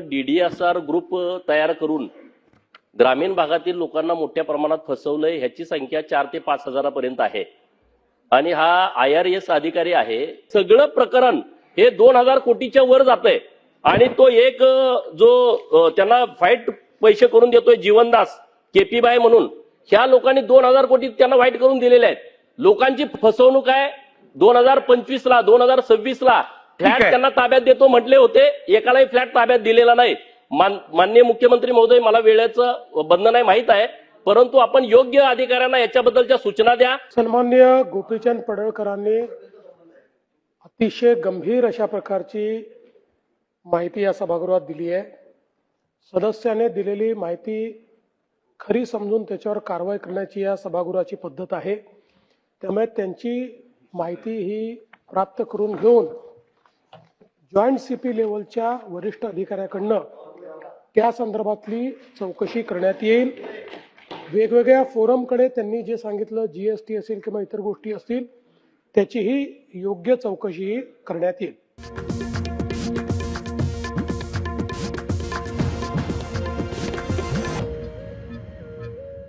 DDSR group तयार करून ग्रामीण भागातील लोकांना मोठ्या प्रमाणात फसवलंय, ह्याची संख्या 4 ते 5 हजारापर्यंत आहे आणि हा IRS अधिकारी आहे. सगळं प्रकरण हे 2000 कोटीच्या वर जातंय आणि तो एक जो त्यांना फाईट पैसे करून देतोय जीवनदास KP बाय म्हणून, ह्या लोकांनी 2000 कोटी त्यांना वाईट करून दिलेले आहेत. लोकांची फसवणूक आहे. 2025 ला 2026 ला फ्लॅट त्यांना ताब्यात देतो म्हटले होते, एकालाही फ्लॅट ताब्यात दिलेला नाही. माननीय मुख्यमंत्री महोदय, मला वेळेचं बंधन आहे माहित आहे, परंतु आपण योग्य अधिकाऱ्यांना याच्याबद्दलच्या सूचना द्या. सन्माननीय गोपीचंद पडळकरांनी अतिशय गंभीर अशा प्रकारची माहिती या सभागृहात दिली आहे. सदस्याने दिलेली माहिती खरी समजून त्याच्यावर कारवाई करण्याची या सभागृहाची पद्धत आहे. त्यामुळे त्यांची माहिती ही प्राप्त करून घेऊन जॉईंट CP लेवलच्या वरिष्ठ अधिकाऱ्याकडनं त्या संदर्भातली चौकशी करण्यात येईल. वेगवेगळ्या फोरमकडे त्यांनी जे सांगितलं, GST असेल किंवा इतर गोष्टी असतील, त्याचीही योग्य चौकशी करण्यात येईल.